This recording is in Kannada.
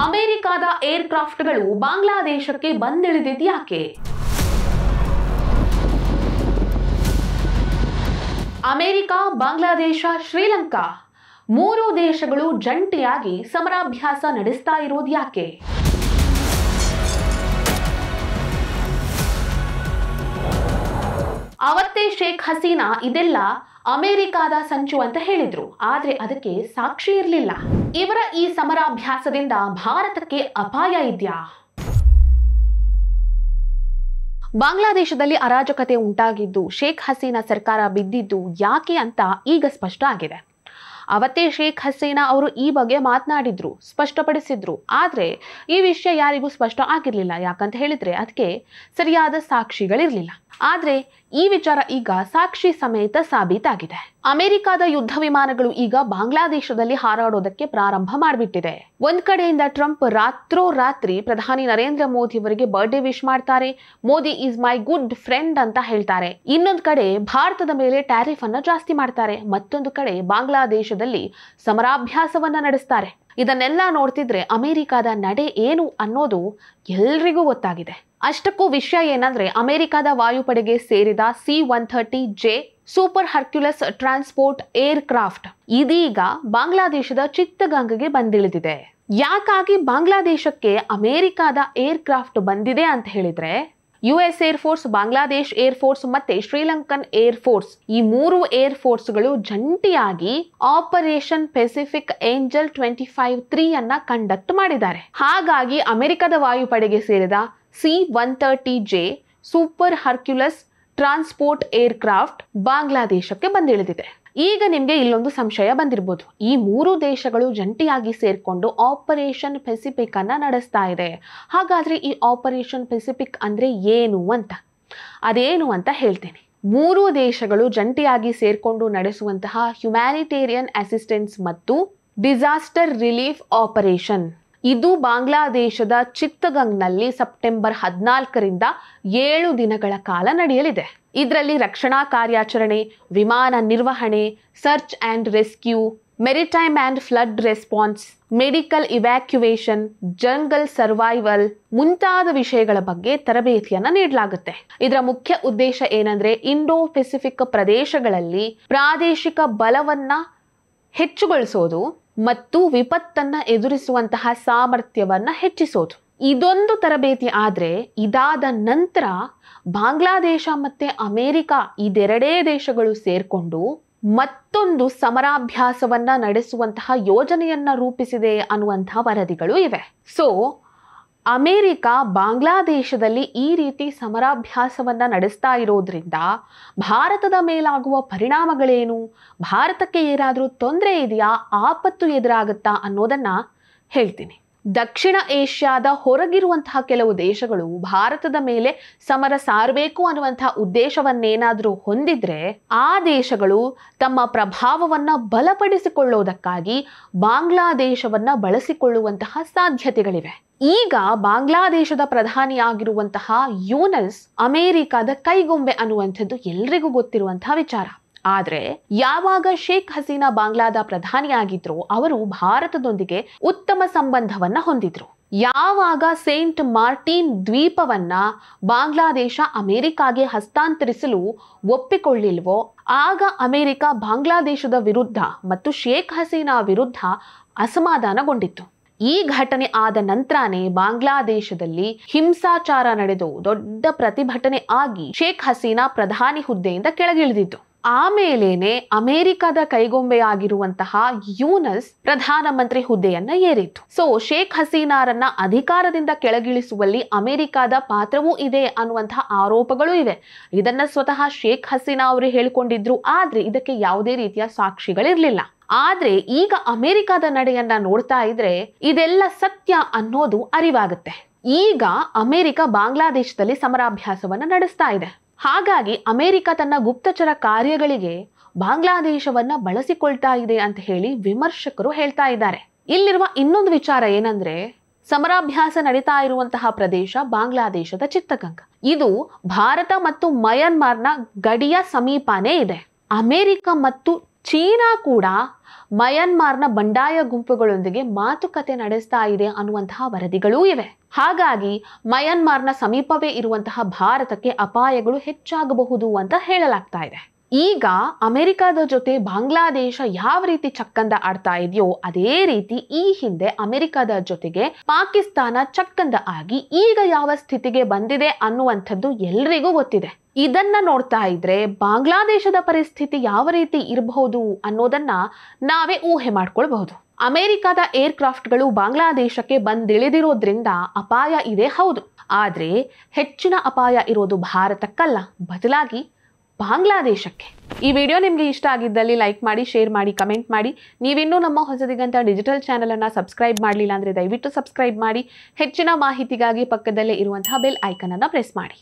ಅಮೆರಿಕದ ಏರ್ಕ್ರಾಫ್ಟ್ಗಳು ಬಾಂಗ್ಲಾದೇಶಕ್ಕೆ ಬಂದಿಳಿದಿದ್ಯಾಕೆ? ಅಮೆರಿಕ, ಬಾಂಗ್ಲಾದೇಶ, ಶ್ರೀಲಂಕಾ ಮೂರು ದೇಶಗಳು ಜಂಟಿಯಾಗಿ ಸಮರಾಭ್ಯಾಸ ನಡೆಸ್ತಾ ಇರೋದು ಯಾಕೆ? ಅವತ್ತೇ ಶೇಖ್ ಹಸೀನಾ ಇದೆಲ್ಲ ಅಮೆರಿಕಾದ ಸಂಚು ಅಂತ ಹೇಳಿದ್ರು, ಆದ್ರೆ ಅದಕ್ಕೆ ಸಾಕ್ಷಿ ಇರಲಿಲ್ಲ. ಇವರ ಈ ಸಮರಾಭ್ಯಾಸದಿಂದ ಭಾರತಕ್ಕೆ ಅಪಾಯ ಇದೆಯಾ? ಬಾಂಗ್ಲಾದೇಶದಲ್ಲಿ ಅರಾಜಕತೆ ಉಂಟಾಗಿದ್ದು ಶೇಖ್ ಹಸೀನಾ ಸರ್ಕಾರ ಬಿದ್ದಿದ್ದು ಯಾಕೆ ಅಂತ ಈಗ ಸ್ಪಷ್ಟ ಆಗಿದೆ. ಅವತ್ತೇ ಶೇಖ್ ಹಸೀನಾ ಅವರು ಈ ಬಗ್ಗೆ ಮಾತನಾಡಿದ್ರು, ಸ್ಪಷ್ಟಪಡಿಸಿದ್ರು. ಆದ್ರೆ ಈ ವಿಷಯ ಯಾರಿಗೂ ಸ್ಪಷ್ಟ ಆಗಿರ್ಲಿಲ್ಲ. ಯಾಕಂತ ಹೇಳಿದ್ರೆ ಅದಕ್ಕೆ ಸರಿಯಾದ ಸಾಕ್ಷಿಗಳಿರ್ಲಿಲ್ಲ. ಆದ್ರೆ ಈ ವಿಚಾರ ಈಗ ಸಾಕ್ಷಿ ಸಮೇತ ಸಾಬೀತಾಗಿದೆ. ಅಮೆರಿಕದ ಯುದ್ಧ ವಿಮಾನಗಳು ಈಗ ಬಾಂಗ್ಲಾದೇಶದಲ್ಲಿ ಹಾರಾಡೋದಕ್ಕೆ ಪ್ರಾರಂಭ ಮಾಡಿಬಿಟ್ಟಿದೆ. ಒಂದ್ ಕಡೆಯಿಂದ ಟ್ರಂಪ್ ರಾತ್ರೋರಾತ್ರಿ ಪ್ರಧಾನಿ ನರೇಂದ್ರ ಮೋದಿ ಅವರಿಗೆ ಬರ್ಡೇ ವಿಶ್ ಮಾಡ್ತಾರೆ. Modi is my good friend ಅಂತ ಹೇಳ್ತಾರೆ. ಇನ್ನೊಂದು ಕಡೆ ಭಾರತದ ಮೇಲೆ ಟ್ಯಾರಿಫ್ ಅನ್ನ ಜಾಸ್ತಿ ಮಾಡ್ತಾರೆ. ಮತ್ತೊಂದು ಕಡೆ ಬಾಂಗ್ಲಾದೇಶದಲ್ಲಿ ಸಮರಾಭ್ಯಾಸವನ್ನ ನಡೆಸ್ತಾರೆ. ಇದನ್ನೆಲ್ಲ ನೋಡ್ತಿದ್ರೆ ಅಮೆರಿಕದ ನಡೆ ಏನು ಅನ್ನೋದು ಎಲ್ರಿಗೂ ಗೊತ್ತಾಗಿದೆ. ಅಷ್ಟಕ್ಕೂ ವಿಷಯ ಏನಂದ್ರೆ ಅಮೆರಿಕದ ವಾಯುಪಡೆಗೆ ಸೇರಿದ C-130J super Hercules transport air craft ಇದೀಗ ಬಾಂಗ್ಲಾದೇಶದ ಚಿತ್ತಗಾಂಗ್ಗೆ ಬಂದಿಳಿದಿದೆ. ಯಾಕಾಗಿ ಬಾಂಗ್ಲಾದೇಶಕ್ಕೆ ಅಮೆರಿಕದ ಏರ್ ಕ್ರಾಫ್ಟ್ ಬಂದಿದೆ ಅಂತ ಹೇಳಿದ್ರೆ, US air force, Bangladesh air force ಮತ್ತೆ ಶ್ರೀಲಂಕನ್ ಏರ್ ಫೋರ್ಸ್ ಈ ಮೂರು ಏರ್ ಫೋರ್ಸ್ಗಳು ಜಂಟಿಯಾಗಿ ಆಪರೇಷನ್ ಪೆಸಿಫಿಕ್ ಏಂಜಲ್ 25-3 ಅನ್ನ ಕಂಡಕ್ಟ್ ಮಾಡಿದ್ದಾರೆ. ಹಾಗಾಗಿ ಅಮೆರಿಕದ ವಾಯುಪಡೆಗೆ ಸೇರಿದ C-130J super Hercules transport aircraft ಬಾಂಗ್ಲಾದೇಶಕ್ಕೆ ಬಂದಿಳಿದಿದೆ. ಈಗ ನಿಮ್ಗೆ ಇಲ್ಲೊಂದು ಸಂಶಯ ಬಂದಿರಬಹುದು, ಈ ಮೂರು ದೇಶಗಳು ಜಂಟಿಯಾಗಿ ಸೇರ್ಕೊಂಡು ಆಪರೇಷನ್ ಪೆಸಿಫಿಕ್ ಅನ್ನ ನಡೆಸ್ತಾ ಇದೆ. ಹಾಗಾದ್ರೆ ಈ ಆಪರೇಷನ್ ಪೆಸಿಫಿಕ್ ಅಂದ್ರೆ ಏನು ಅಂತ, ಅದೇನು ಅಂತ ಹೇಳ್ತೀನಿ. ಮೂರು ದೇಶಗಳು ಜಂಟಿಯಾಗಿ ಸೇರ್ಕೊಂಡು ನಡೆಸುವಂತಹ ಹ್ಯುಮ್ಯಾನಿಟೇರಿಯನ್ ಅಸಿಸ್ಟೆನ್ಸ್ ಮತ್ತು ಡಿಸಾಸ್ಟರ್ ರಿಲೀಫ್ ಆಪರೇಷನ್ ಇದು ಬಾಂಗ್ಲಾದೇಶದ ಚಿತ್ತಗಾಂಗ್ನಲ್ಲಿ ಸೆಪ್ಟೆಂಬರ್ 14ರಿಂದ 7 ದಿನಗಳ ಕಾಲ ನಡೆಯಲಿದೆ. ಇದರಲ್ಲಿ ರಕ್ಷಣಾ ಕಾರ್ಯಾಚರಣೆ, ವಿಮಾನ ನಿರ್ವಹಣೆ, search and rescue, maritime and flood response, medical evacuation, jungle survival ಮುಂತಾದ ವಿಷಯಗಳ ಬಗ್ಗೆ ತರಬೇತಿಯನ್ನ ನೀಡಲಾಗುತ್ತೆ. ಇದರ ಮುಖ್ಯ ಉದ್ದೇಶ ಏನಂದ್ರೆ ಇಂಡೋ ಪೆಸಿಫಿಕ್ ಪ್ರದೇಶಗಳಲ್ಲಿ ಪ್ರಾದೇಶಿಕ ಬಲವನ್ನ ಹೆಚ್ಚುಗೊಳಿಸೋದು ಮತ್ತು ವಿಪತ್ತನ್ನ ಎದುರಿಸುವಂತಹ ಸಾಮರ್ಥ್ಯವನ್ನ ಹೆಚ್ಚಿಸೋದು. ಇದೊಂದು ತರಬೇತಿ ಆದ್ರೆ ಇದಾದ ನಂತರ ಬಾಂಗ್ಲಾದೇಶ ಮತ್ತೆ ಅಮೆರಿಕ ಇದೆರಡೇ ದೇಶಗಳು ಸೇರ್ಕೊಂಡು ಮತ್ತೊಂದು ಸಮರಾಭ್ಯಾಸವನ್ನ ನಡೆಸುವಂತಹ ಯೋಜನೆಯನ್ನ ರೂಪಿಸಿದೆ ಅನ್ನುವಂತಹ ವರದಿಗಳು ಇವೆ. ಸೊ ಅಮೆರಿಕ ಬಾಂಗ್ಲಾದೇಶದಲ್ಲಿ ಈ ರೀತಿ ಸಮರಾಭ್ಯಾಸವನ್ನ ನಡೆಸ್ತಾ ಇರೋದ್ರಿಂದ ಭಾರತದ ಮೇಲಾಗುವ ಪರಿಣಾಮಗಳೇನು, ಭಾರತಕ್ಕೆ ಏನಾದರೂ ತೊಂದರೆ ಇದೆಯಾ, ಆಪತ್ತು ಎದುರಾಗುತ್ತಾ ಅನ್ನೋದನ್ನ ಹೇಳ್ತೀನಿ. ದಕ್ಷಿಣ ಏಷ್ಯಾದ ಹೊರಗಿರುವಂತಹ ಕೆಲವು ದೇಶಗಳು ಭಾರತದ ಮೇಲೆ ಸಮರ ಸಾರಬೇಕು ಅನ್ನುವಂತಹ ಉದ್ದೇಶವನ್ನೇನಾದರೂ ಹೊಂದಿದ್ರೆ ಆ ದೇಶಗಳು ತಮ್ಮ ಪ್ರಭಾವವನ್ನ ಬಲಪಡಿಸಿಕೊಳ್ಳುವುದಕ್ಕಾಗಿ ಬಾಂಗ್ಲಾದೇಶವನ್ನ ಬಳಸಿಕೊಳ್ಳುವಂತಹ ಸಾಧ್ಯತೆಗಳಿವೆ. ಈಗ ಬಾಂಗ್ಲಾದೇಶದ ಪ್ರಧಾನಿಯಾಗಿರುವಂತಹ ಯೂನಸ್ ಅಮೆರಿಕದ ಕೈಗೊಂಬೆ ಅನ್ನುವಂಥದ್ದು ಎಲ್ರಿಗೂ ಗೊತ್ತಿರುವಂತಹ ವಿಚಾರ. ಆದ್ರೆ ಯಾವಾಗ ಶೇಖ್ ಹಸೀನಾ ಬಾಂಗ್ಲಾದ ಪ್ರಧಾನಿಯಾಗಿದ್ರು ಅವರು ಭಾರತದೊಂದಿಗೆ ಉತ್ತಮ ಸಂಬಂಧವನ್ನ ಹೊಂದಿದ್ರು. ಯಾವಾಗ ಸೇಂಟ್ ಮಾರ್ಟಿನ್ ದ್ವೀಪವನ್ನ ಬಾಂಗ್ಲಾದೇಶ ಅಮೆರಿಕಾಗೆ ಹಸ್ತಾಂತರಿಸಲು ಒಪ್ಪಿಕೊಳ್ಳಿಲ್ವೋ ಆಗ ಅಮೆರಿಕ ಬಾಂಗ್ಲಾದೇಶದ ವಿರುದ್ಧ ಮತ್ತು ಶೇಖ್ ಹಸೀನಾ ವಿರುದ್ಧ ಅಸಮಾಧಾನಗೊಂಡಿತ್ತು. ಈ ಘಟನೆ ಆದ ನಂತರನೇ ಬಾಂಗ್ಲಾದೇಶದಲ್ಲಿ ಹಿಂಸಾಚಾರ ನಡೆದು ದೊಡ್ಡ ಪ್ರತಿಭಟನೆ ಆಗಿ ಶೇಖ್ ಹಸೀನಾ ಪ್ರಧಾನಿ ಹುದ್ದೆಯಿಂದ ಕೆಳಗಿಳಿದಿದ್ದು. ಆಮೇಲೇನೆ ಅಮೆರಿಕದ ಕೈಗೊಂಬೆಯಾಗಿರುವಂತಹ ಯೂನಸ್ ಪ್ರಧಾನಮಂತ್ರಿ ಹುದ್ದೆಯನ್ನ ಏರಿತ್ತು. ಸೊ ಶೇಖ್ ಹಸೀನಾರನ್ನ ಅಧಿಕಾರದಿಂದ ಕೆಳಗಿಳಿಸುವಲ್ಲಿ ಅಮೆರಿಕದ ಪಾತ್ರವೂ ಇದೆ ಅನ್ನುವಂತಹ ಆರೋಪಗಳು ಇವೆ. ಇದನ್ನ ಸ್ವತಃ ಶೇಖ್ ಹಸೀನಾ ಅವರು ಹೇಳಿಕೊಂಡಿದ್ರು, ಆದ್ರೆ ಇದಕ್ಕೆ ಯಾವುದೇ ರೀತಿಯ ಸಾಕ್ಷಿಗಳಿರ್ಲಿಲ್ಲ. ಆದ್ರೆ ಈಗ ಅಮೆರಿಕದ ನಡೆಯನ್ನ ನೋಡ್ತಾ ಇದ್ರೆ ಇದೆಲ್ಲ ಸತ್ಯ ಅನ್ನೋದು ಅರಿವಾಗುತ್ತೆ. ಈಗ ಅಮೆರಿಕ ಬಾಂಗ್ಲಾದೇಶದಲ್ಲಿ ಸಮರಾಭ್ಯಾಸವನ್ನ ನಡೆಸ್ತಾ ಇದೆ. ಹಾಗಾಗಿ ಅಮೆರಿಕ ತನ್ನ ಗುಪ್ತಚರ ಕಾರ್ಯಗಳಿಗೆ ಬಾಂಗ್ಲಾದೇಶವನ್ನ ಬಳಸಿಕೊಳ್ತಾ ಇದೆ ಅಂತ ಹೇಳಿ ವಿಮರ್ಶಕರು ಹೇಳ್ತಾ ಇದ್ದಾರೆ. ಇಲ್ಲಿರುವ ಇನ್ನೊಂದು ವಿಚಾರ ಏನಂದ್ರೆ ಸಮರಾಭ್ಯಾಸ ನಡೀತಾ ಇರುವಂತಹ ಪ್ರದೇಶ ಬಾಂಗ್ಲಾದೇಶದ ಚಿತ್ತಗಾಂಗ್. ಇದು ಭಾರತ ಮತ್ತು ಮಯನ್ಮಾರ್ನ ಗಡಿಯ ಸಮೀಪನೇ ಇದೆ. ಅಮೆರಿಕ ಮತ್ತು ಚೀನಾ ಕೂಡ ಮಯನ್ಮಾರ್ನ ಬಂಡಾಯ ಗುಂಪುಗಳೊಂದಿಗೆ ಮಾತುಕತೆ ನಡೆಸ್ತಾ ಇದೆ ಅನ್ನುವಂತಹ ವರದಿಗಳೂ ಇವೆ. ಹಾಗಾಗಿ ಮಯನ್ಮಾರ್ನ ಸಮೀಪವೇ ಇರುವಂತಹ ಭಾರತಕ್ಕೆ ಅಪಾಯಗಳು ಹೆಚ್ಚಾಗಬಹುದು ಅಂತ ಹೇಳಲಾಗ್ತಾ ಇದೆ. ಈಗ ಅಮೆರಿಕದ ಜೊತೆ ಬಾಂಗ್ಲಾದೇಶ ಯಾವ ರೀತಿ ಚಕ್ಕಂದ ಆಡ್ತಾ ಇದೆಯೋ ಅದೇ ರೀತಿ ಈ ಹಿಂದೆ ಅಮೆರಿಕದ ಜೊತೆಗೆ ಪಾಕಿಸ್ತಾನ ಚಕ್ಕಂದ ಆಗಿ ಈಗ ಯಾವ ಸ್ಥಿತಿಗೆ ಬಂದಿದೆ ಅನ್ನುವಂಥದ್ದು ಎಲ್ರಿಗೂ ಗೊತ್ತಿದೆ. ಇದನ್ನ ನೋಡ್ತಾ ಇದ್ರೆ ಬಾಂಗ್ಲಾದೇಶದ ಪರಿಸ್ಥಿತಿ ಯಾವ ರೀತಿ ಇರಬಹುದು ಅನ್ನೋದನ್ನ ನಾವೇ ಊಹೆ ಮಾಡ್ಕೊಳ್ಬಹುದು. ಅಮೆರಿಕದ ಏರ್ಕ್ರಾಫ್ಟ್ಗಳು ಬಾಂಗ್ಲಾದೇಶಕ್ಕೆ ಬಂದಿಳಿದಿರೋದ್ರಿಂದ ಅಪಾಯ ಇದೆ, ಹೌದು. ಆದ್ರೆ ಹೆಚ್ಚಿನ ಅಪಾಯ ಇರೋದು ಭಾರತಕ್ಕಲ್ಲ, ಬದಲಾಗಿ ಬಾಂಗ್ಲಾದೇಶಕ್ಕೆ. ಈ ವಿಡಿಯೋ ನಿಮಗೆ ಇಷ್ಟ ಆಗಿದ್ದಲ್ಲಿ ಲೈಕ್ ಮಾಡಿ, ಶೇರ್ ಮಾಡಿ, ಕಮೆಂಟ್ ಮಾಡಿ. ನೀವಿನ್ನೂ ನಮ್ಮ ಹೊಸದಿಗಂತ ಡಿಜಿಟಲ್ ಚಾನಲ್ ಅನ್ನ ಸಬ್ಸ್ಕ್ರೈಬ್ ಮಾಡಲಿಲ್ಲ ಅಂದ್ರೆ ದಯವಿಟ್ಟು ಸಬ್ಸ್ಕ್ರೈಬ್ ಮಾಡಿ. ಹೆಚ್ಚಿನ ಮಾಹಿತಿಗಾಗಿ ಪಕ್ಕದಲ್ಲೇ ಇರುವಂತಹ ಬೆಲ್ ಐಕನ್ ಅನ್ನ ಪ್ರೆಸ್ ಮಾಡಿ.